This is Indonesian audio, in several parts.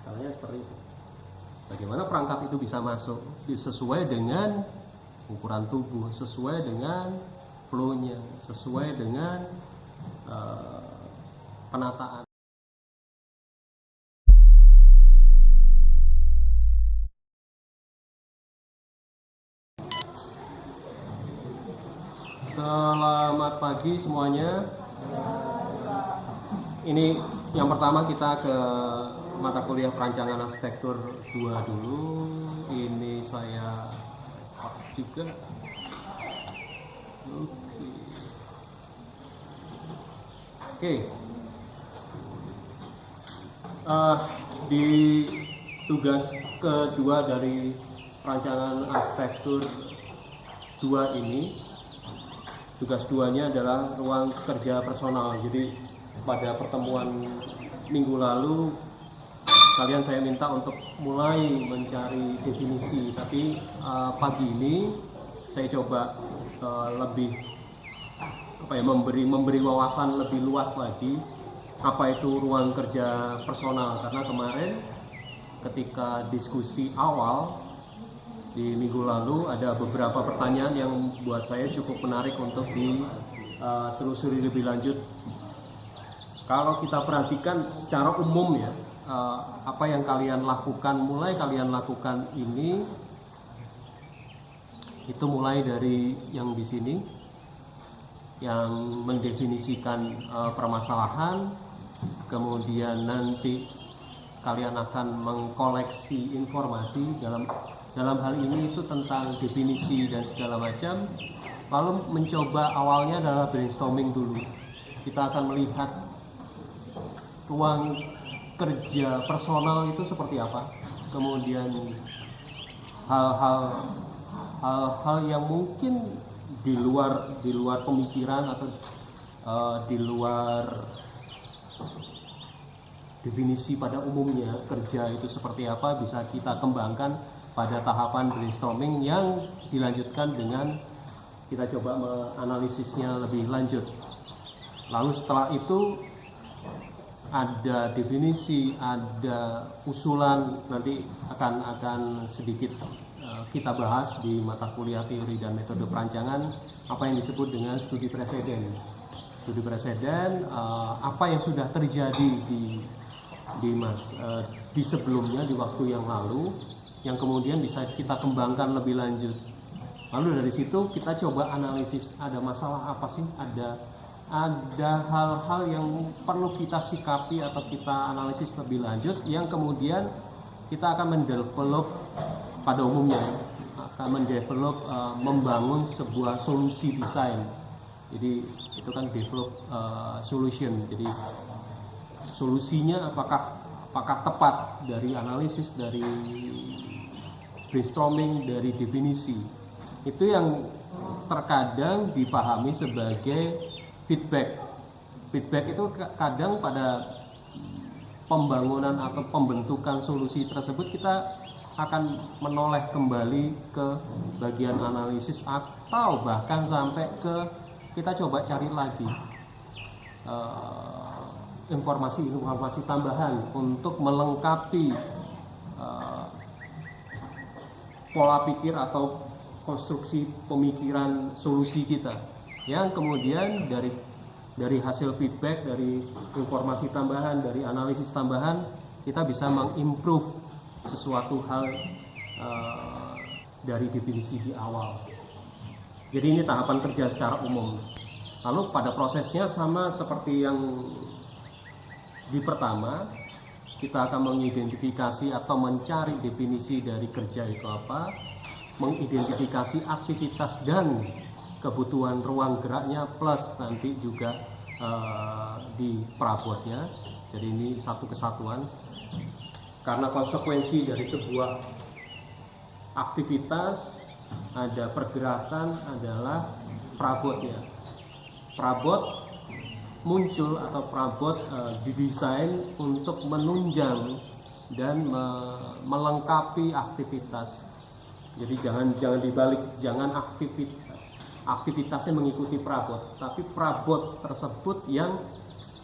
Caranya seperti itu. Bagaimana perangkat itu bisa masuk sesuai dengan ukuran tubuh, sesuai dengan flow-nya, sesuai dengan penataan. Selamat pagi semuanya. Ini yang pertama kita ke mata kuliah perancangan arsitektur 2 dulu. Ini saya juga. Oke. Di tugas kedua dari perancangan arsitektur 2 ini, tugas 2-nya adalah ruang kerja personal. Jadi pada pertemuan minggu lalu kalian saya minta untuk mulai mencari definisi, tapi pagi ini saya coba lebih memberi wawasan lebih luas lagi apa itu ruang kerja personal, karena kemarin ketika diskusi awal di minggu lalu ada beberapa pertanyaan yang buat saya cukup menarik untuk ditelusuri lebih lanjut. Kalau kita perhatikan secara umum ya, apa yang kalian lakukan, mulai kalian lakukan ini, itu mulai dari yang di sini, yang mendefinisikan permasalahan, kemudian nanti kalian akan mengkoleksi informasi dalam hal ini itu tentang definisi dan segala macam, lalu mencoba awalnya adalah brainstorming dulu. Kita akan melihat ruang kerja personal itu seperti apa, kemudian hal-hal yang mungkin di luar pemikiran atau di luar definisi pada umumnya kerja itu seperti apa, bisa kita kembangkan pada tahapan brainstorming yang dilanjutkan dengan kita coba menganalisisnya lebih lanjut. Lalu setelah itu ada definisi, ada usulan, nanti akan sedikit kita bahas di mata kuliah teori dan metode perancangan apa yang disebut dengan studi preseden. Studi preseden, apa yang sudah terjadi di sebelumnya, di waktu yang lalu, yang kemudian bisa kita kembangkan lebih lanjut. Lalu dari situ kita coba analisis, ada masalah apa sih, ada hal-hal yang perlu kita sikapi atau kita analisis lebih lanjut, yang kemudian kita akan mendevelop, pada umumnya akan mendevelop, membangun sebuah solusi desain. Jadi itu kan develop solution. Jadi solusinya apakah tepat dari analisis, dari brainstorming, dari definisi. Itu yang terkadang dipahami sebagai feedback. Feedback itu kadang pada pembangunan atau pembentukan solusi tersebut kita akan menoleh kembali ke bagian analisis, atau bahkan sampai ke kita coba cari lagi informasi tambahan untuk melengkapi pola pikir atau konstruksi pemikiran solusi kita, yang kemudian dari hasil feedback, dari informasi tambahan, dari analisis tambahan, kita bisa mengimprove sesuatu hal dari definisi di awal. Jadi ini tahapan kerja secara umum. Lalu pada prosesnya sama seperti yang di pertama, kita akan mengidentifikasi atau mencari definisi dari kerja itu apa, mengidentifikasi aktivitas dan kebutuhan ruang geraknya, plus nanti juga di perabotnya. Jadi ini satu kesatuan, karena konsekuensi dari sebuah aktivitas ada pergerakan adalah perabotnya. Perabot muncul atau perabot didesain untuk menunjang dan melengkapi aktivitas. Jadi jangan dibalik, jangan aktivitasnya mengikuti perabot, tapi perabot tersebut yang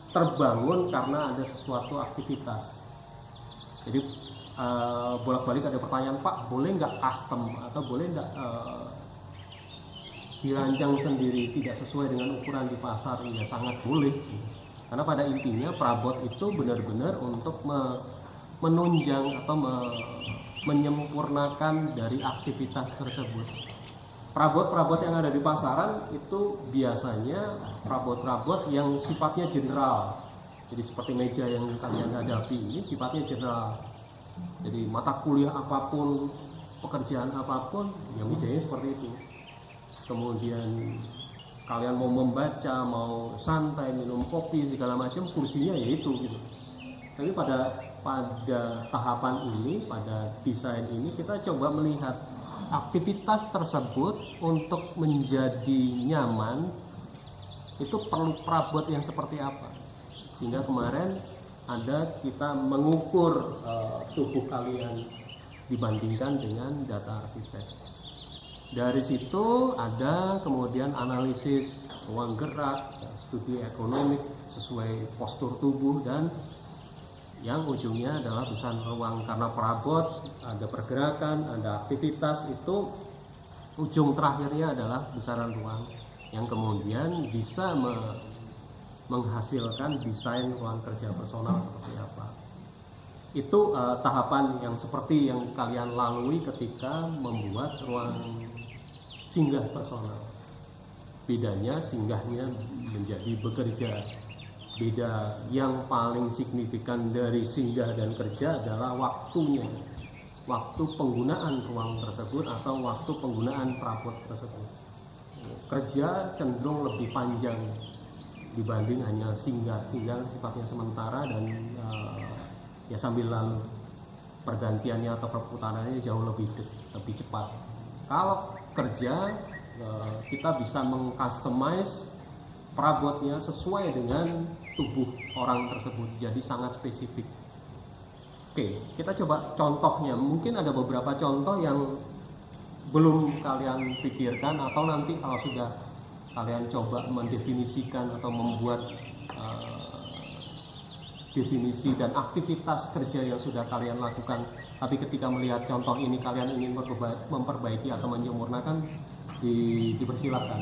terbangun karena ada sesuatu aktivitas. Jadi bolak-balik ada pertanyaan, Pak, boleh nggak custom atau boleh nggak dirancang sendiri tidak sesuai dengan ukuran di pasar? Ya sangat boleh, karena pada intinya perabot itu benar-benar untuk menunjang atau menyempurnakan dari aktivitas tersebut. Perabot-perabot yang ada di pasaran itu biasanya perabot-perabot yang sifatnya general. Jadi seperti meja yang kalian hadapi ini sifatnya general. Jadi mata kuliah apapun, pekerjaan apapun, ya mejanya seperti itu. Kemudian kalian mau membaca, mau santai, minum kopi, segala macam, kursinya ya itu gitu. Tapi pada tahapan ini, pada desain ini, kita coba melihat aktivitas tersebut untuk menjadi nyaman itu perlu perabot yang seperti apa. Sehingga kemarin kita mengukur tubuh kalian dibandingkan dengan data arsitek. Dari situ ada kemudian analisis ruang gerak, studi ekonomik sesuai postur tubuh, dan yang ujungnya adalah besaran ruang. Karena perabot ada pergerakan, ada aktivitas, itu ujung terakhirnya adalah besaran ruang yang kemudian bisa menghasilkan desain ruang kerja personal seperti apa. Itu tahapan yang seperti yang kalian lalui ketika membuat ruang singgah personal. Bedanya singgahnya menjadi bekerja. Beda yang paling signifikan dari singgah dan kerja adalah waktunya, waktu penggunaan ruang tersebut atau waktu penggunaan perabot tersebut. Kerja cenderung lebih panjang dibanding hanya singgah. Singgah sifatnya sementara dan ya sambil lalu, pergantiannya atau perputarannya jauh lebih cepat. Kalau kerja kita bisa mengcustomize perabotnya sesuai dengan tubuh orang tersebut, jadi sangat spesifik. Oke, kita coba contohnya. Mungkin ada beberapa contoh yang belum kalian pikirkan, atau nanti kalau sudah kalian coba mendefinisikan atau membuat definisi dan aktivitas kerja yang sudah kalian lakukan, tapi ketika melihat contoh ini kalian ingin memperbaiki atau menyempurnakan, dipersilakan.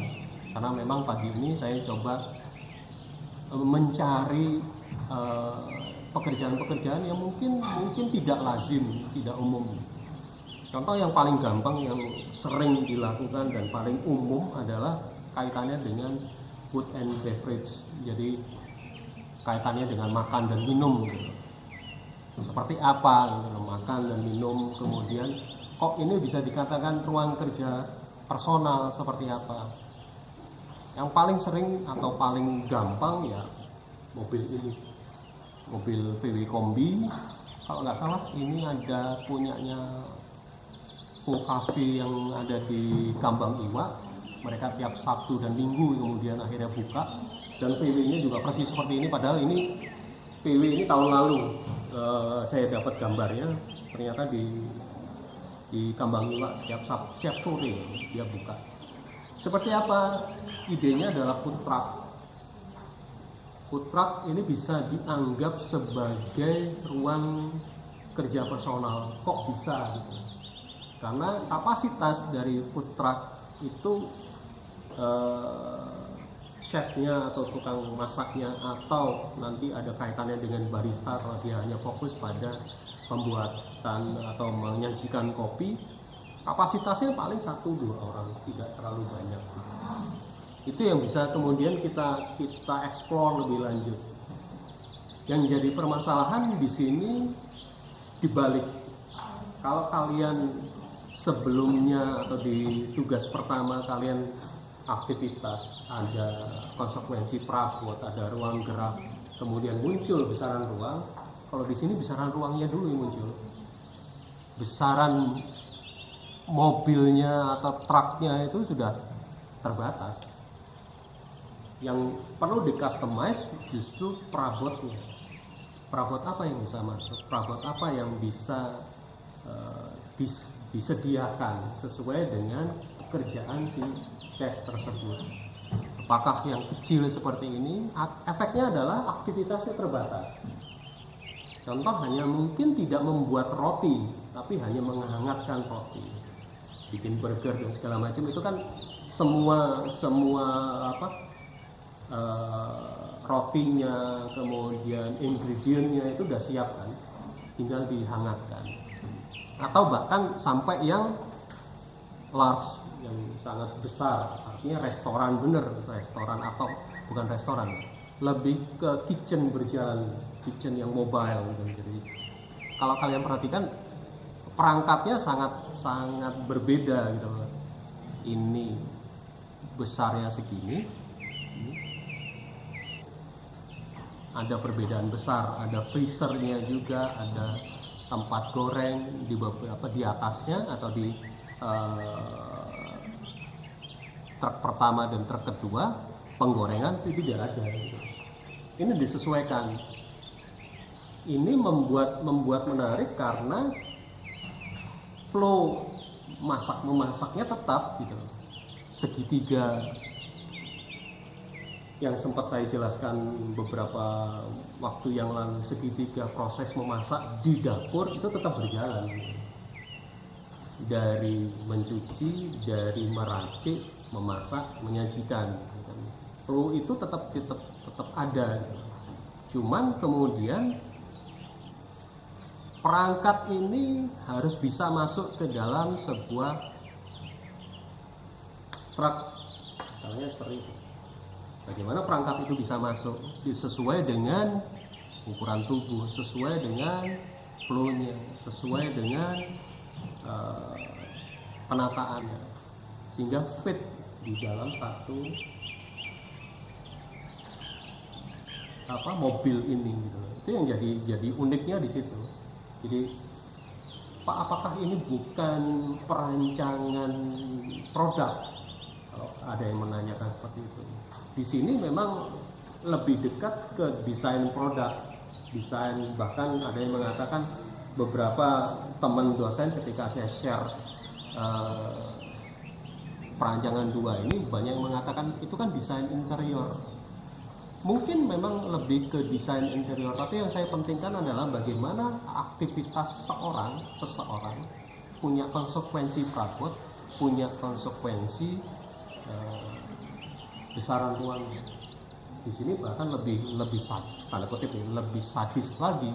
Karena memang pagi ini saya coba mencari pekerjaan-pekerjaan yang mungkin tidak lazim, tidak umum. Contoh yang paling gampang yang sering dilakukan dan paling umum adalah kaitannya dengan food and beverage. Jadi kaitannya dengan makan dan minum gitu. Seperti apa gitu, makan dan minum. Kemudian kok ini bisa dikatakan ruang kerja personal seperti apa? Yang paling sering atau paling gampang ya mobil ini, mobil VW Kombi. Kalau nggak salah ini ada punyanya cafe yang ada di Kambang Iwa. Mereka tiap Sabtu dan Minggu kemudian akhirnya buka, dan VW-nya juga persis seperti ini. Padahal ini VW ini tahun lalu saya dapat gambarnya, ternyata di Kambang Iwa setiap sore dia buka. Seperti apa? Idenya adalah food truck. Food truck ini bisa dianggap sebagai ruang kerja personal. Kok bisa gitu? Karena kapasitas dari food truck itu chefnya atau tukang masaknya, atau nanti ada kaitannya dengan barista kalau dia hanya fokus pada pembuatan atau menyajikan kopi, kapasitasnya paling 1-2 orang, tidak terlalu banyak. Itu yang bisa kemudian kita explore lebih lanjut. Yang jadi permasalahan di sini dibalik. Kalau kalian sebelumnya atau di tugas pertama kalian aktivitas, ada konsekuensi perabot, ada ruang gerak, kemudian muncul besaran ruang. Kalau di sini besaran ruangnya dulu yang muncul. Besaran mobilnya atau truknya itu sudah terbatas. Yang perlu di-customize justru perabotnya. Perabot apa yang bisa masuk? Perabot apa yang bisa disediakan sesuai dengan pekerjaan si chef tersebut. Apakah yang kecil seperti ini, efeknya adalah aktivitasnya terbatas. Contoh hanya mungkin tidak membuat roti, tapi hanya menghangatkan roti, bikin burger dan segala macam, itu kan semua rotinya, kemudian ingredientnya itu udah siap kan, tinggal dihangatkan. Atau bahkan sampai yang large, yang sangat besar, artinya restoran bener, restoran atau bukan restoran, lebih ke kitchen berjalan, kitchen yang mobile gitu. Jadi kalau kalian perhatikan perangkatnya sangat berbeda gitu loh. Ini besarnya segini, ada perbedaan besar, ada freezernya juga, ada tempat goreng di beberapa di atasnya atau di truk pertama dan truk kedua, penggorengan itu tidak ada. Ini disesuaikan. Ini membuat menarik karena flow memasaknya tetap gitu. Segitiga yang sempat saya jelaskan beberapa waktu yang lalu, segitiga proses memasak di dapur itu tetap berjalan. Dari mencuci, dari meracik, memasak, menyajikan. Flow itu tetap ada. Cuman kemudian perangkat ini harus bisa masuk ke dalam sebuah truk, misalnya seperti itu. Bagaimana perangkat itu bisa masuk? Sesuai dengan ukuran tubuh, sesuai dengan flow-nya, sesuai dengan penataannya, sehingga fit di dalam satu mobil ini gitu. Itu yang jadi uniknya di situ. Jadi Pak, apakah ini bukan perancangan produk? Kalau ada yang menanyakan seperti itu. Di sini memang lebih dekat ke desain produk, desain, bahkan ada yang mengatakan, beberapa teman dosen ketika saya share perancangan 2 ini, banyak yang mengatakan itu kan desain interior. Mungkin memang lebih ke desain interior, tapi yang saya pentingkan adalah bagaimana aktivitas seseorang punya konsekuensi perabot, punya konsekuensi besaran ruangnya. Di sini bahkan lebih tanda kutip lebih sadis lagi.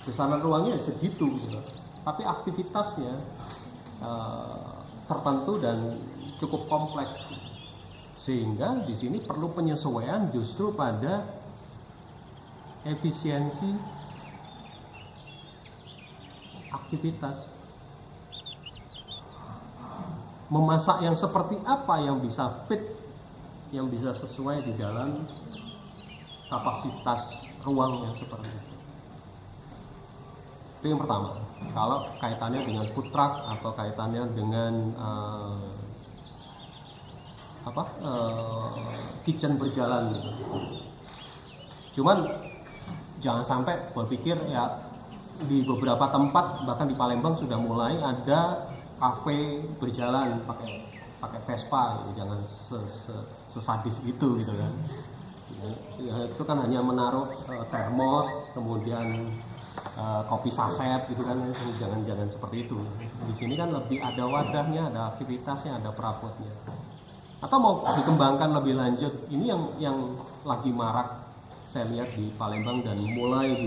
Besaran ruangnya segitu gitu. Tapi aktivitasnya tertentu dan cukup kompleks. Sehingga di sini perlu penyesuaian justru pada efisiensi aktivitas. Memasak yang seperti apa yang bisa fit, yang bisa sesuai di dalam kapasitas ruang yang seperti itu. Itu yang pertama. Kalau kaitannya dengan food truck atau kaitannya dengan kitchen berjalan gitu. Cuman jangan sampai berpikir ya, di beberapa tempat bahkan di Palembang sudah mulai ada kafe berjalan pakai Vespa gitu. Jangan sesadis itu gitu kan. Ya, itu kan hanya menaruh termos, kemudian kopi saset gitu kan. Jangan seperti itu. Di sini kan lebih ada wadahnya, ada aktivitasnya, ada perabotnya. Atau mau dikembangkan lebih lanjut, ini yang lagi marak saya lihat di Palembang dan mulai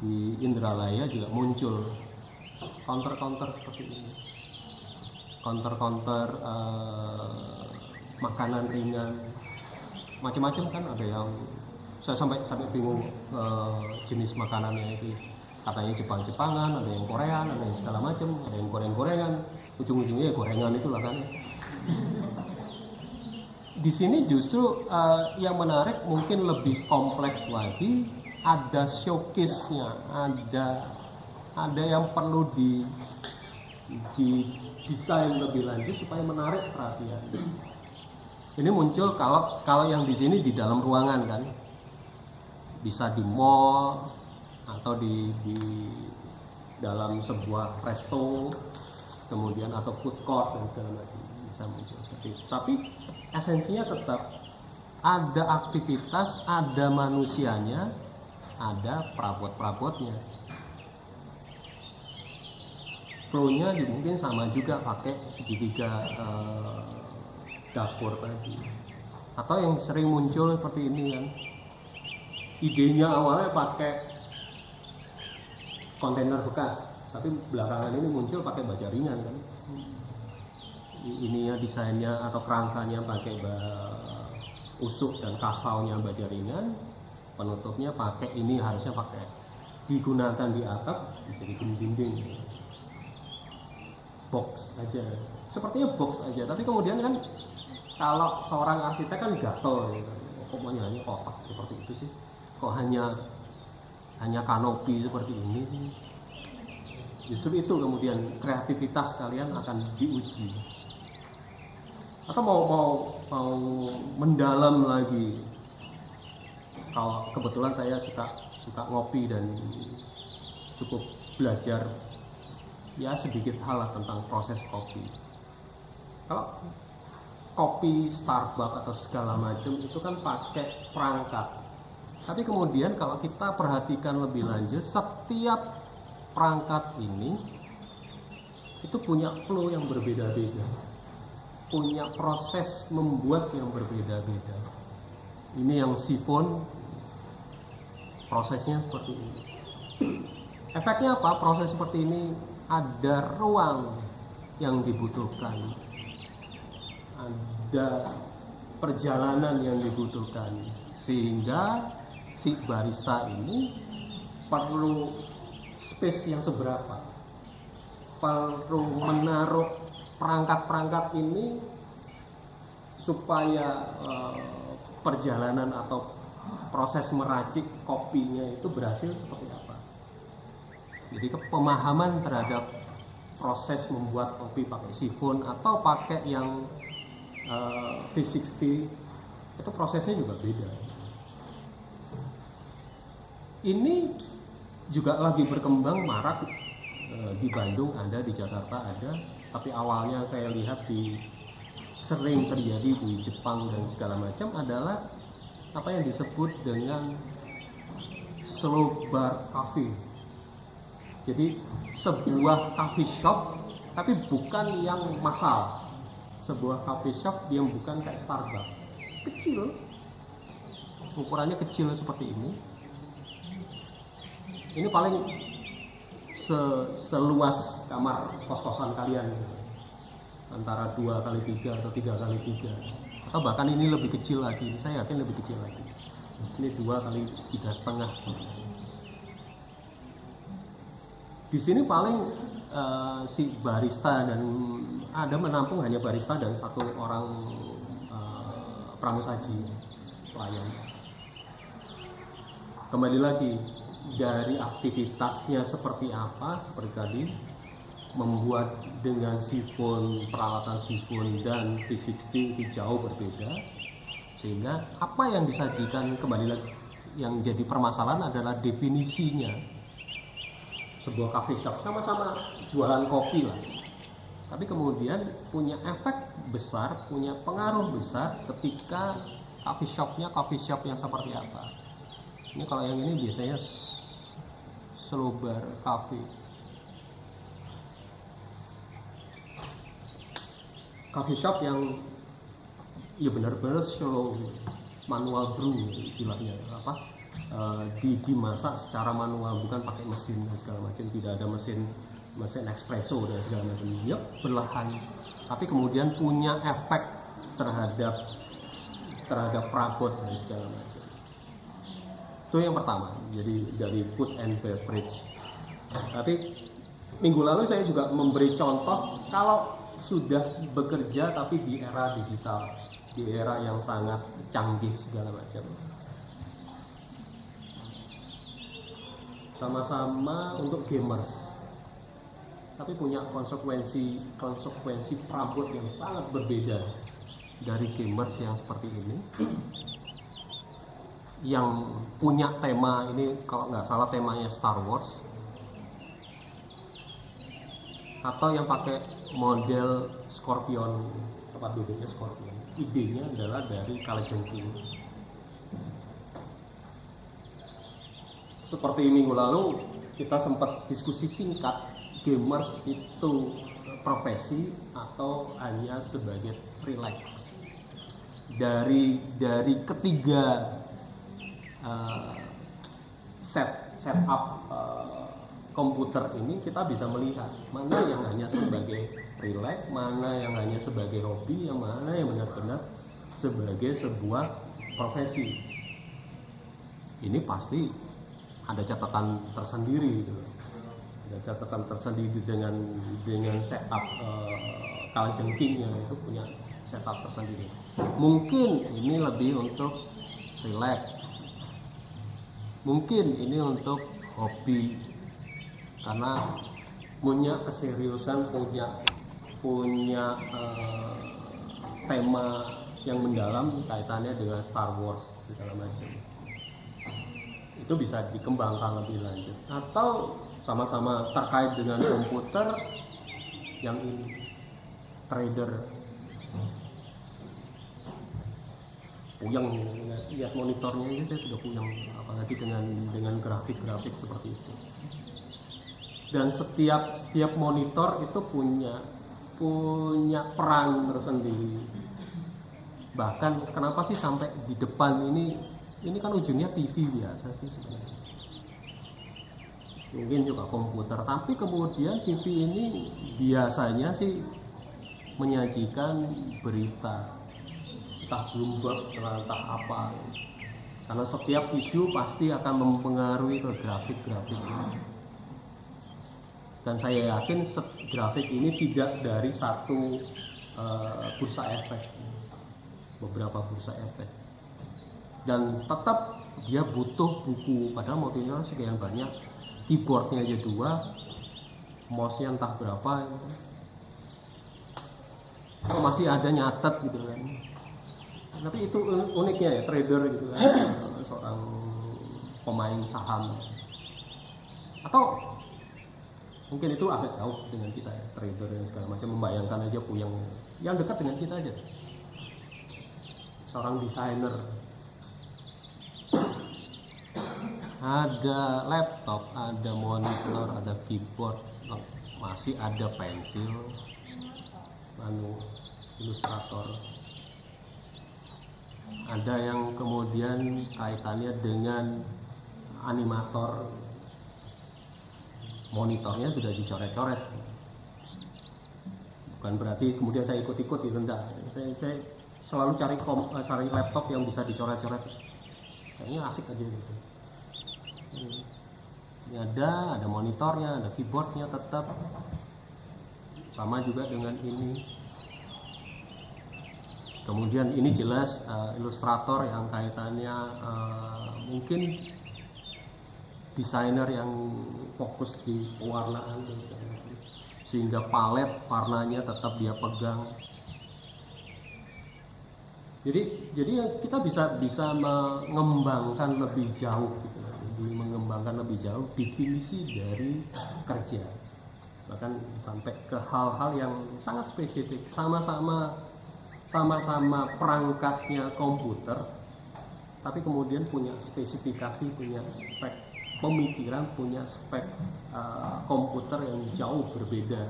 di Indralaya juga muncul counter seperti ini, counter makanan ringan macam-macam kan. Ada yang saya sampai bingung jenis makanannya itu, katanya Jepang-Jepangan, ada yang Korean, ada yang segala macam, ada yang goreng-gorengan, ujung-ujungnya gorengan itulah kan. Di sini justru yang menarik mungkin lebih kompleks lagi, ada showcase-nya, ada yang perlu di desain lebih lanjut supaya menarik perhatian. Ini muncul kalau yang di sini di dalam ruangan kan, bisa di mall atau di dalam sebuah resto, kemudian atau food court dan segala macam bisa muncul seperti itu. Tapi esensinya tetap ada aktivitas, ada manusianya, ada perabot-perabotnya. Flow-nya mungkin sama juga pakai segitiga dapur tadi. Atau yang sering muncul seperti ini kan, idenya awalnya pakai kontainer bekas, tapi belakangan ini muncul pakai baja ringan kan. Ininya desainnya atau kerangkanya pakai usuk dan kasaunya baja ringan, penutupnya pakai ini harusnya pakai digunakan di atap jadi dinding box aja, sepertinya box aja, tapi kemudian kan kalau seorang arsitek kan gatel gitu. Kok hanya kotak seperti itu sih, kok hanya kanopi seperti ini sih. Justru itu kemudian kreativitas kalian akan diuji. Atau mau mendalam lagi, kalau kebetulan saya suka ngopi dan cukup belajar ya sedikit hal lah tentang proses kopi. Kalau kopi Starbucks atau segala macam itu kan pakai perangkat, tapi kemudian kalau kita perhatikan lebih lanjut, setiap perangkat ini itu punya flow yang berbeda-beda, punya proses membuat yang berbeda-beda. Ini yang sifon, prosesnya seperti ini. Efeknya apa? Proses seperti ini ada ruang yang dibutuhkan, ada perjalanan yang dibutuhkan, sehingga si barista ini perlu space yang seberapa, perlu menaruh perangkat-perangkat ini supaya perjalanan atau proses meracik kopinya itu berhasil seperti apa. Jadi pemahaman terhadap proses membuat kopi pakai sifon atau pakai yang V60 itu prosesnya juga beda. Ini juga lagi berkembang marak di Bandung ada, di Jakarta ada, tapi awalnya saya lihat sering terjadi di Jepang dan segala macam adalah apa yang disebut dengan slow bar cafe. Jadi sebuah coffee shop tapi bukan yang massal, sebuah coffee shop yang bukan kayak Starbucks, kecil, ukurannya kecil seperti ini paling seluas kamar kos-kosan kalian, antara 2x3 atau 3x3, atau bahkan ini lebih kecil lagi, saya yakin lebih kecil lagi, ini 2x3,5. Di sini paling si barista dan ada menampung hanya barista dan satu orang pramusaji pelayan. Kembali lagi dari aktivitasnya seperti apa, seperti tadi membuat dengan sifon, peralatan sifon dan V60 itu jauh berbeda, sehingga apa yang disajikan kembali lagi yang jadi permasalahan adalah definisinya. Sebuah coffee shop sama-sama jualan kopi lah, tapi kemudian punya efek besar, punya pengaruh besar ketika coffee shop yang seperti apa. Ini kalau yang ini biasanya slow bar cafe, coffee shop yang ya benar-benar slow, manual brew istilahnya, apa dimasak secara manual, bukan pakai mesin dan segala macam, tidak ada mesin espresso dan segala macam, ya perlahan, tapi kemudian punya efek terhadap perabot dan segala macam. Itu yang pertama, jadi dari food and beverage. Tapi minggu lalu saya juga memberi contoh kalau sudah bekerja tapi di era digital, di era yang sangat canggih segala macam. Sama-sama untuk gamers, tapi punya konsekuensi perabot yang sangat berbeda dari gamers yang seperti ini, yang punya tema ini, kalau nggak salah temanya Star Wars, atau yang pakai model Scorpion, tempat duduknya Scorpion. Idenya adalah dari Kalajengking. seperti minggu lalu kita sempat diskusi singkat, gamers itu profesi atau hanya sebagai relax. Dari ketiga setup komputer ini kita bisa melihat mana yang hanya sebagai relax, mana yang hanya sebagai hobi, yang mana yang benar-benar sebagai sebuah profesi. Ini pasti ada catatan tersendiri gitu. Ada catatan tersendiri dengan setup kalajengkingnya itu punya setup tersendiri. Mungkin ini lebih untuk relax, mungkin ini untuk hobi karena punya keseriusan, punya tema yang mendalam kaitannya dengan Star Wars segala macam. Itu bisa dikembangkan lebih lanjut, atau sama-sama terkait dengan komputer yang ini trader. Puyeng lihat monitornya ini, saya sudah puyeng, apalagi dengan grafik-grafik seperti itu. Dan setiap monitor itu punya peran tersendiri. Bahkan kenapa sih sampai di depan ini kan ujungnya TV biasa sih sebenarnya. Mungkin juga komputer, tapi kemudian TV ini biasanya sih menyajikan berita, entah Bloomberg, entah apa. Karena setiap isu pasti akan mempengaruhi ke grafik-grafik ini. Dan saya yakin grafik ini tidak dari satu bursa efek, beberapa bursa efek. Dan tetap dia butuh buku, padahal monitor sekian banyak, keyboardnya aja 2, mouse-nya entah berapa, kok masih ada nyatet gitu kan. Tapi itu uniknya ya trader gitu kan, seorang pemain saham. Atau mungkin itu agak jauh dengan kita ya, trader dan segala macam, membayangkan aja puyeng. Yang dekat dengan kita aja, seorang desainer, ada laptop, ada monitor, ada keyboard, masih ada pensil, ilustrator. Ada yang kemudian kaitannya dengan animator, monitornya sudah dicoret-coret. Bukan berarti kemudian saya ikut-ikut gitu, enggak. Saya selalu cari laptop yang bisa dicoret-coret. Kayaknya asik aja gitu. Ini ada monitornya, ada keyboardnya tetap. Sama juga dengan ini. Kemudian ini jelas ilustrator yang kaitannya mungkin desainer yang fokus di pewarnaan, sehingga palet warnanya tetap dia pegang. Jadi kita bisa mengembangkan lebih jauh gitu, mengembangkan lebih jauh definisi dari kerja, bahkan sampai ke hal-hal yang sangat spesifik. Sama-sama perangkatnya komputer, tapi kemudian punya spesifikasi, punya spek pemikiran, punya spek komputer yang jauh berbeda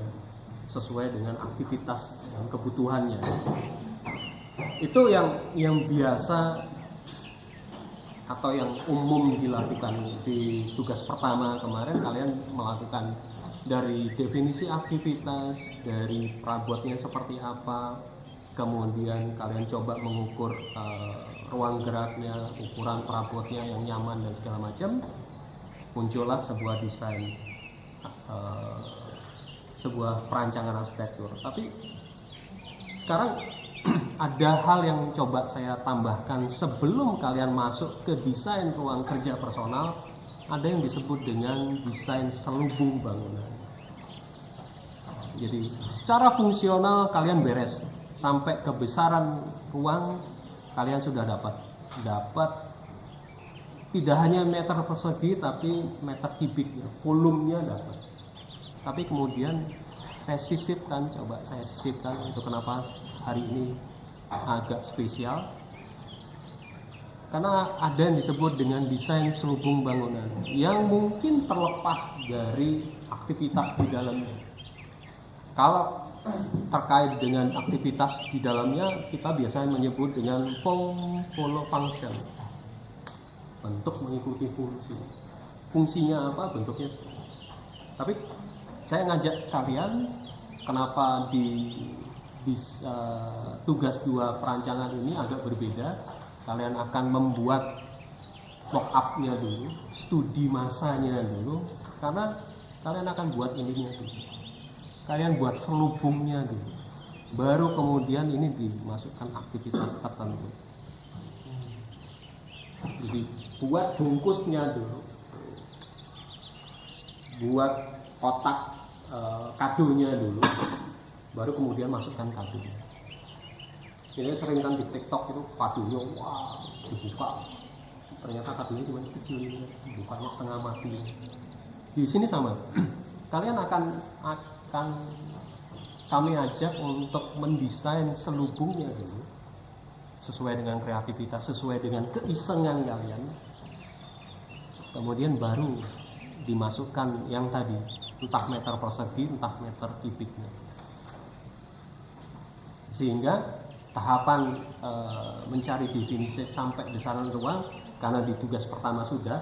sesuai dengan aktivitas dan kebutuhannya. Itu yang biasa atau yang umum dilakukan di tugas pertama kemarin. Kalian melakukan dari definisi aktivitas, dari perabotnya seperti apa, kemudian kalian coba mengukur ruang geraknya, ukuran perabotnya yang nyaman dan segala macam. Muncullah sebuah desain, sebuah perancangan arsitektur. Tapi sekarang ada hal yang coba saya tambahkan sebelum kalian masuk ke desain ruang kerja personal. Ada yang disebut dengan desain selubung bangunan. Jadi secara fungsional kalian beres, sampai kebesaran ruang kalian sudah dapat tidak hanya meter persegi tapi meter kubik, volumenya dapat. Tapi kemudian saya sisipkan itu kenapa hari ini agak spesial. Karena ada yang disebut dengan desain selubung bangunan yang mungkin terlepas dari aktivitas di dalamnya. Kalau terkait dengan aktivitas di dalamnya, kita biasanya menyebut dengan form follow function, bentuk mengikuti fungsi. Fungsinya apa, bentuknya. Tapi saya ngajak kalian, kenapa di tugas 2 perancangan ini agak berbeda. Kalian akan membuat mock-up-nya dulu, studi masanya dulu, karena kalian akan buat ininya dulu. Kalian buat selubungnya dulu, baru kemudian ini dimasukkan aktivitas tertentu. Jadi buat bungkusnya dulu, buat kotak kadonya dulu, baru kemudian masukkan kadonya. Ini sering kan di TikTok itu kadonya, wah, dibuka, ternyata kadonya cuma kecil, bukanya setengah mati. Di sini sama, kalian akan kami ajak untuk mendesain selubungnya dulu, sesuai dengan kreativitas, sesuai dengan keisengan kalian. Kemudian baru dimasukkan yang tadi, entah meter persegi, entah meter kubiknya. Sehingga tahapan mencari definisi sampai besaran ruang, karena di tugas pertama sudah,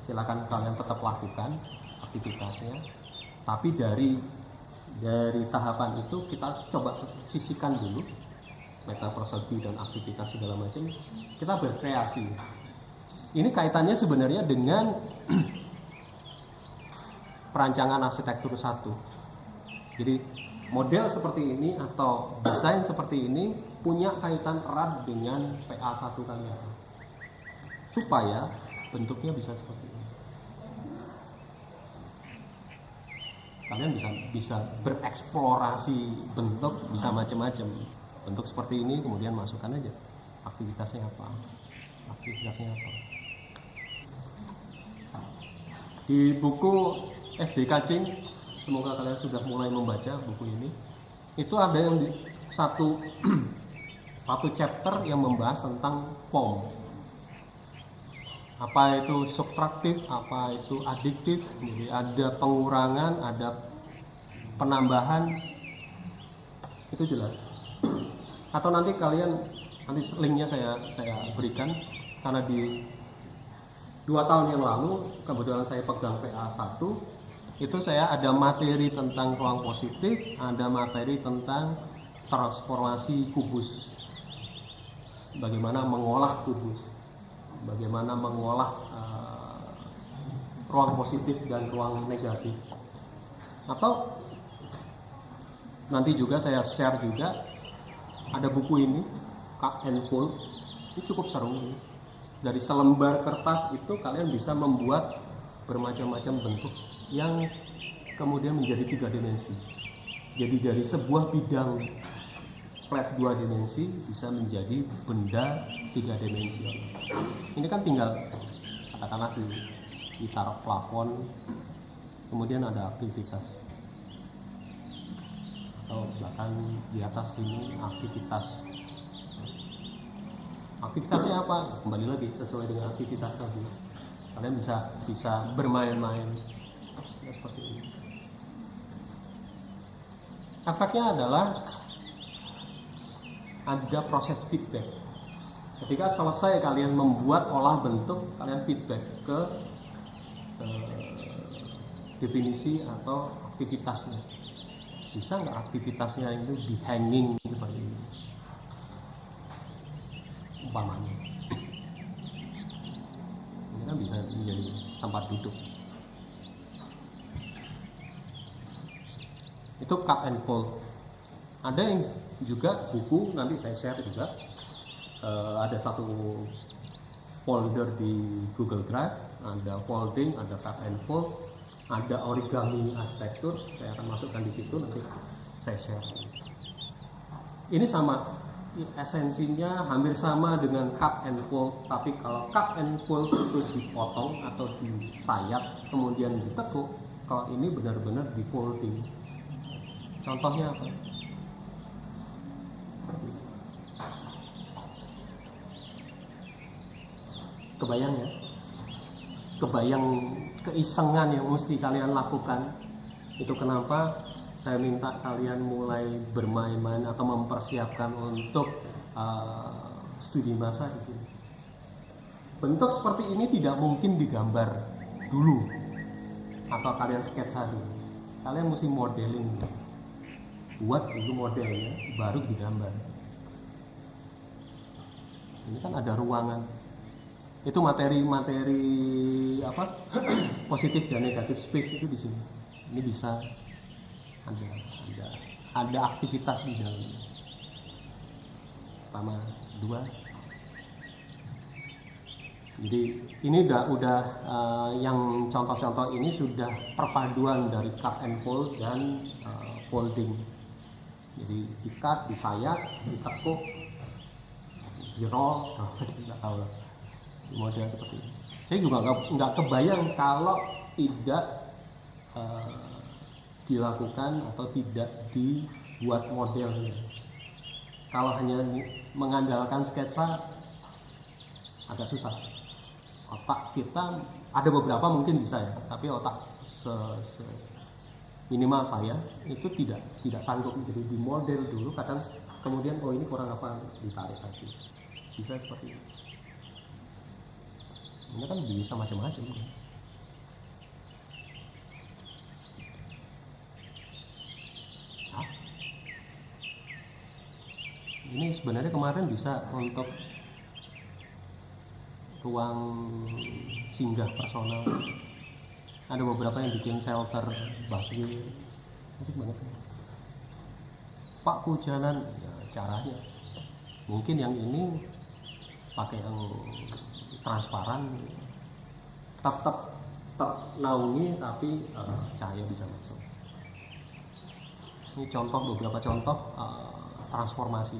silakan kalian tetap lakukan aktivitasnya. Tapi dari tahapan itu kita coba sisihkan dulu meter persegi dan aktivitas segala macam, kita berkreasi. Ini kaitannya sebenarnya dengan perancangan arsitektur 1. Jadi model seperti ini atau desain seperti ini punya kaitan erat dengan PA1 kalian, supaya bentuknya bisa seperti ini. Kalian bisa bereksplorasi bentuk, bisa macam-macam bentuk seperti ini, kemudian masukkan aja aktivitasnya apa. Di buku FD Kacing, semoga kalian sudah mulai membaca buku ini, itu ada yang satu chapter yang membahas tentang form. Apa itu subtraktif, apa itu adiktif. Jadi ada pengurangan, ada penambahan, itu jelas. Atau nanti linknya saya berikan, karena di 2 tahun yang lalu kebetulan saya pegang PA1, itu saya ada materi tentang ruang positif, ada materi tentang transformasi kubus, bagaimana mengolah kubus, bagaimana mengolah ruang positif dan ruang negatif. Atau nanti juga saya share juga ada buku ini, Cut and Fold, ini cukup seru. Dari selembar kertas itu kalian bisa membuat bermacam-macam bentuk yang kemudian menjadi 3 dimensi. Jadi dari sebuah bidang flat 2 dimensi bisa menjadi benda 3 dimensi. Ini kan tinggal katakanlah ditaruh plafon, kemudian ada aktivitas, atau bahkan di atas ini aktivitas. Aktivitasnya apa? Kembali lagi sesuai dengan aktivitas tadi. Kalian bisa bermain-main ya, seperti ini. Efeknya adalah ada proses feedback. Ketika selesai kalian membuat olah bentuk, kalian feedback ke definisi atau aktivitasnya. Bisa nggak aktivitasnya itu di hanging seperti ini? Umpamanya ini kan bisa menjadi tempat duduk. Itu cut and fold. Ada yang juga buku, nanti saya share juga, ada satu folder di Google Drive, ada folding, ada cut and fold, ada origami arsitektur. Saya akan masukkan di situ, nanti saya share. Ini sama, esensinya hampir sama dengan cut and fold, tapi kalau cut and fold itu dipotong atau disayat kemudian ditekuk, kalau ini benar-benar di folding. Contohnya apa? Kebayang ya, kebayang keisengan yang mesti kalian lakukan. Itu kenapa saya minta kalian mulai bermain-main atau mempersiapkan untuk studi masa di sini. Bentuk seperti ini tidak mungkin digambar dulu atau kalian sketsa dulu. Kalian mesti modeling, buat dulu modelnya baru digambar. Ini kan ada ruangan, itu materi-materi apa positif dan negatif space itu di sini. Ini bisa ada aktivitas di dalamnya. Pertama, dua. Jadi ini udah yang contoh-contoh ini sudah perpaduan dari cut and fold dan folding. Jadi di-cut, disayat, ditekuk, di-roll, nggak tahu lah model seperti ini. Saya juga nggak kebayang kalau tidak dilakukan atau tidak dibuat modelnya. Kalau hanya mengandalkan sketsa agak susah. Otak kita ada beberapa mungkin bisa ya, tapi otak minimal saya itu tidak sanggup. Jadi di model dulu, kadang kemudian oh ini kurang apa, ditarik lagi. Bisa seperti ini. Ini kan bisa macam-macam. Ini sebenarnya kemarin bisa untuk ruang singgah personal. Ada beberapa yang bikin shelter busway, asik banget. Pak hujanan, ya caranya mungkin yang ini pakai yang transparan, tetap ternaungi tapi cahaya bisa masuk. Ini contoh, beberapa contoh transformasi.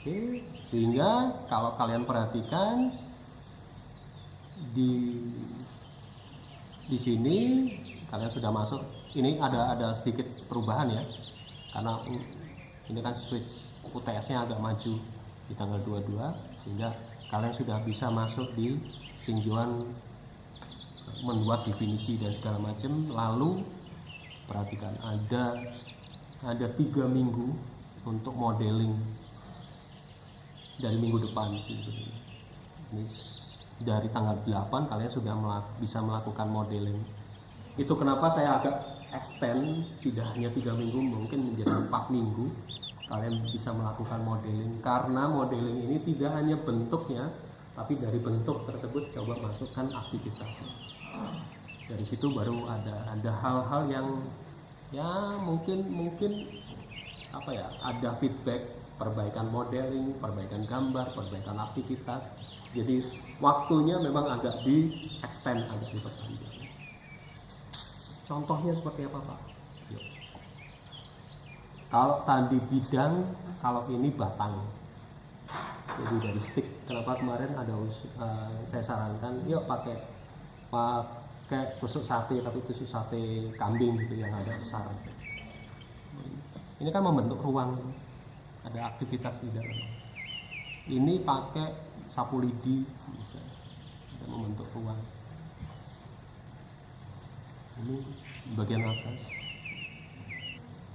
Oke, sehingga kalau kalian perhatikan di sini kalian sudah masuk. Ini ada sedikit perubahan ya, karena ini kan switch UTS-nya agak maju di tanggal 22, sehingga kalian sudah bisa masuk di tinjauan membuat definisi dan segala macam. Lalu perhatikan ada 3 minggu untuk modeling dari minggu depan. Ini dari tanggal 8 kalian sudah bisa melakukan modeling. Itu kenapa saya agak extend, tidak hanya 3 minggu, mungkin menjadi 4 minggu kalian bisa melakukan modeling. Karena modeling ini tidak hanya bentuknya, tapi dari bentuk tersebut coba masukkan aktivitasnya. Dari situ baru ada hal-hal yang ya mungkin apa ya, ada feedback, perbaikan modeling, perbaikan gambar, perbaikan aktivitas. Jadi waktunya memang agak di extend, agak diperpanjang. Contohnya seperti apa Pak? Yuk. Kalau tadi bidang, kalau ini batang. Jadi dari stick. Kenapa kemarin saya sarankan yuk pakai tusuk sate, tapi tusuk sate kambing gitu yang ada besar. Ini kan membentuk ruang, ada aktivitas di dalam. Ini pakai sapu lidi, bisa membentuk ruang. Ini bagian atas.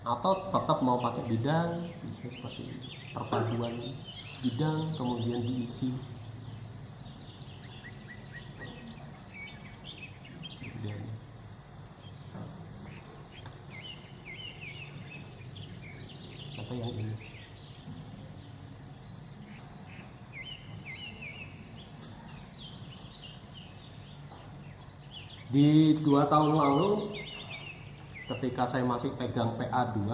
Atau tetap mau pakai bidang, bisa seperti ini. Perpaduan bidang kemudian diisi. Atau yang ini. Di 2 tahun lalu ketika saya masih pegang PA2,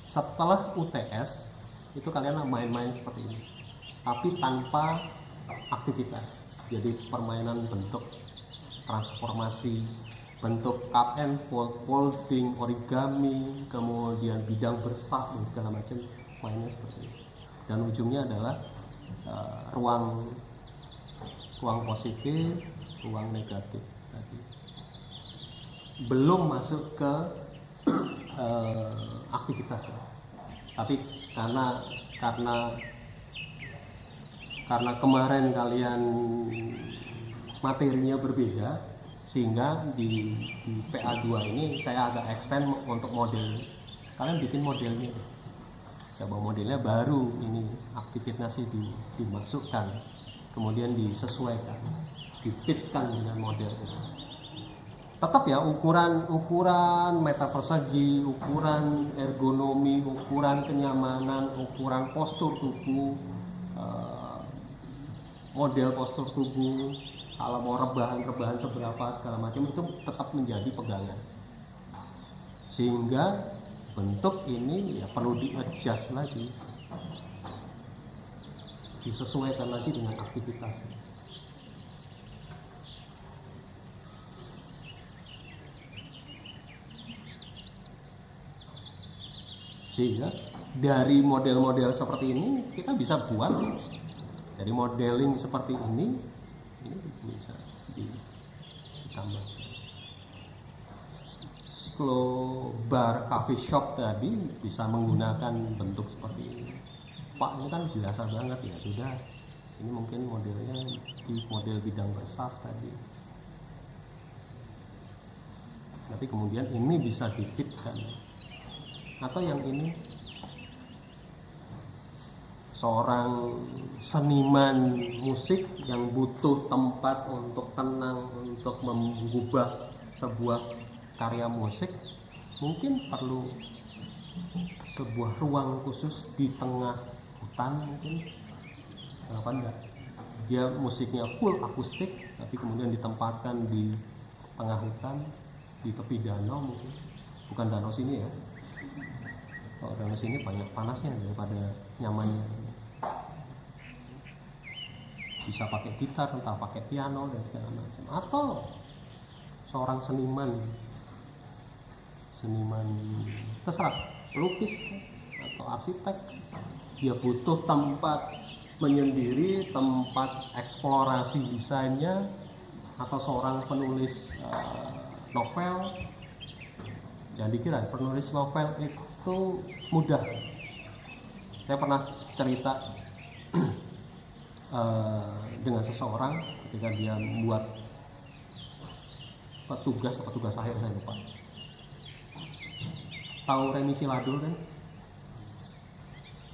setelah UTS itu kalian main-main seperti ini, tapi tanpa aktivitas. Jadi permainan bentuk, transformasi, bentuk cut and fold, folding, origami, kemudian bidang bersaf dan segala macam, mainnya seperti ini. Dan ujungnya adalah ruang positif, ruang negatif tadi. Belum masuk ke aktivitasnya, tapi karena karena kemarin kalian materinya berbeda, sehingga di PA2 ini saya agak extend untuk model. Kalian bikin modelnya, coba modelnya baru ini aktivitasnya dimasukkan, kemudian disesuaikan, difitkan dengan model itu. Tetap ya, ukuran meter persegi, ukuran ergonomi, ukuran kenyamanan, ukuran postur tubuh, model postur tubuh, kalau mau rebahan seberapa segala macam itu tetap menjadi pegangan. Sehingga bentuk ini ya perlu di-adjust lagi, disesuaikan lagi dengan aktivitas. Sehingga dari model-model seperti ini kita bisa buat dari modeling seperti ini bisa ditambah. Slow bar coffee shop tadi bisa menggunakan bentuk seperti ini. Pak, ini kan biasa banget ya, sudah ini mungkin modelnya di model bidang bersaf tadi, tapi kemudian ini bisa difitkan. Atau yang ini seorang seniman musik yang butuh tempat untuk tenang, untuk mengubah sebuah karya musik, mungkin perlu sebuah ruang khusus di tengah hutan mungkin. Kenapa enggak? Dia musiknya full akustik, tapi kemudian ditempatkan di tengah hutan, di tepi danau mungkin. Bukan danau sini ya. Kalau danau sini banyak panasnya daripada nyamannya. Bisa pakai gitar, entah pakai piano dan segala macam. Atau seorang seniman terserah, pelukis atau arsitek, dia butuh tempat menyendiri, tempat eksplorasi desainnya. Atau seorang penulis novel, jangan dikira penulis novel itu mudah. Saya pernah cerita dengan seseorang ketika dia membuat petugas akhir, saya lupa. Tahu Remi Siladul kan?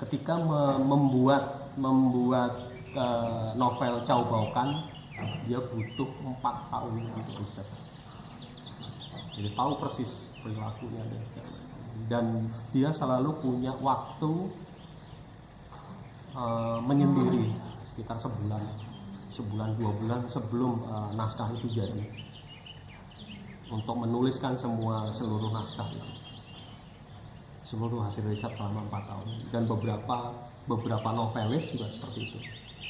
Ketika membuat novel Cao Baukan, dia butuh 4 tahun untuk riset. Jadi tahu persis perilakunya dan dia selalu punya waktu menyendiri sekitar sebulan 2 bulan sebelum naskah itu jadi, untuk menuliskan seluruh naskah itu, seluruh hasil riset selama 4 tahun. Dan beberapa novelis juga seperti itu.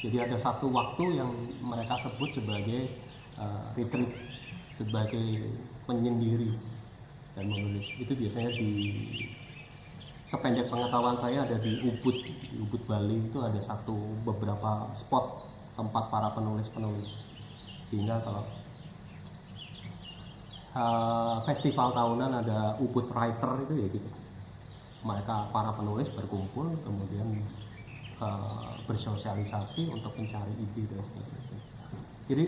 Jadi ada satu waktu yang mereka sebut sebagai retreat, sebagai penyendiri dan menulis. Itu biasanya sependek pengetahuan saya ada di Ubud Bali. Itu ada beberapa spot tempat para penulis. Sehingga kalau festival tahunan ada Ubud Writer itu ya gitu. Mereka para penulis berkumpul, kemudian bersosialisasi untuk mencari ide dan segala macam. Jadi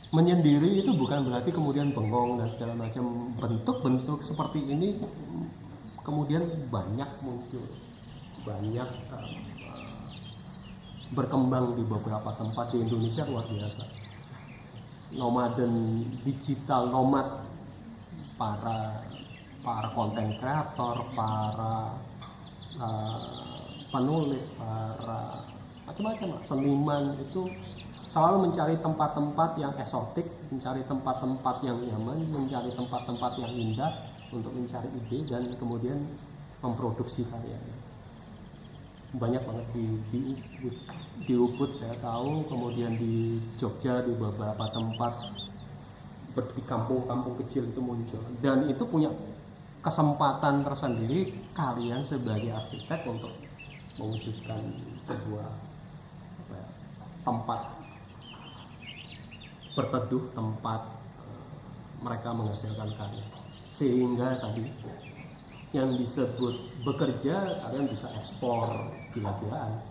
menyendiri itu bukan berarti kemudian bengong dan segala macam. Bentuk-bentuk seperti ini kemudian banyak muncul, banyak berkembang di beberapa tempat di Indonesia, luar biasa. Nomaden digital nomad, para konten kreator, para penulis, para macam-macam seniman itu selalu mencari tempat-tempat yang eksotik, mencari tempat-tempat yang nyaman, mencari tempat-tempat yang indah untuk mencari ide dan kemudian memproduksi karyanya. Banyak banget di Ubud saya tahu, kemudian di Jogja di beberapa tempat, di kampung-kampung kecil itu muncul, dan itu punya kesempatan tersendiri kalian sebagai arsitek untuk mewujudkan sebuah tempat berteduh, tempat mereka menghasilkan karya. Sehingga tadi yang disebut bekerja, kalian bisa ekspor gila-gilaan.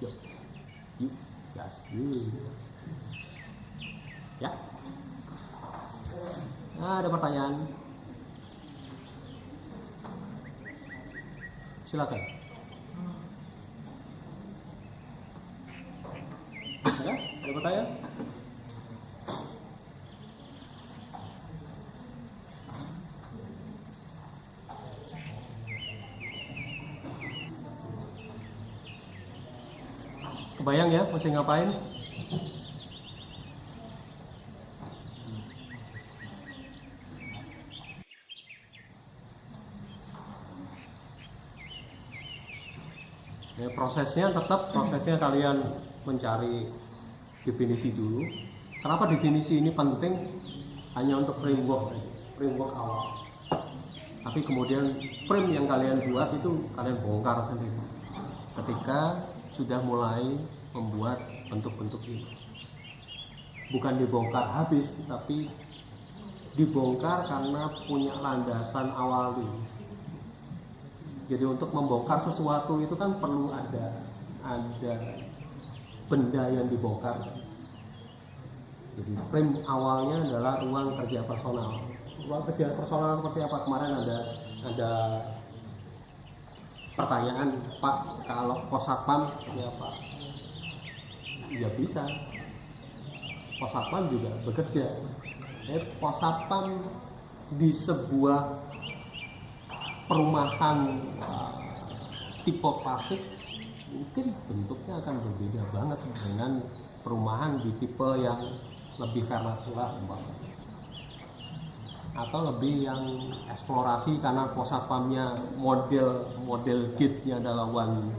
Yuk, yuk, gas, yuk. Ya. Nah, ada pertanyaan? Silakan. Ada pertanyaan? Kebayang ya mesti ngapain? Ya, prosesnya kalian mencari definisi dulu. Kenapa definisi ini penting? Hanya untuk framework awal. Tapi kemudian frame yang kalian buat itu kalian bongkar sendiri ketika sudah mulai membuat bentuk-bentuk ini. Bukan dibongkar habis, tapi dibongkar karena punya landasan awal dulu. Jadi untuk membongkar sesuatu itu kan perlu ada benda yang dibongkar. Jadi frame awalnya adalah ruang kerja personal. Ruang kerja personal seperti apa? Kemarin ada pertanyaan, Pak, kalau pos satpam seperti apa? Ya bisa. Pos satpam juga bekerja. Pos satpam di sebuah perumahan tipe klasik mungkin bentuknya akan berbeda banget dengan perumahan di tipe yang lebih vernakula atau lebih yang eksplorasi, karena pos satpamnya model gate-nya adalah one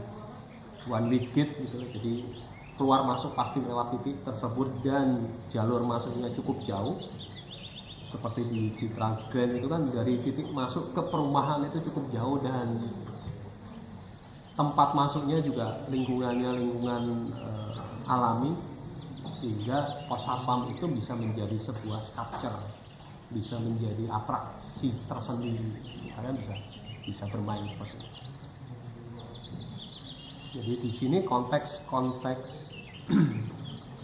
way gate gitu. Jadi keluar masuk pasti lewat titik tersebut dan jalur masuknya cukup jauh. Seperti di Citra Grand itu kan dari titik masuk ke perumahan itu cukup jauh dan tempat masuknya juga lingkungan alami, sehingga pos satpam itu bisa menjadi sebuah sculpture, bisa menjadi atraksi tersendiri. Kalian bisa bermain seperti itu. Jadi di sini konteks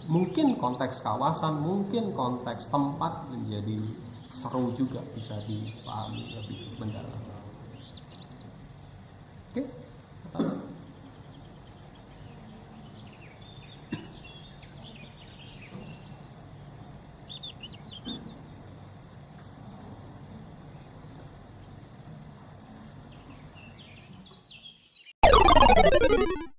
mungkin konteks kawasan, mungkin konteks tempat menjadi seru juga, bisa dipahami lebih mendalam.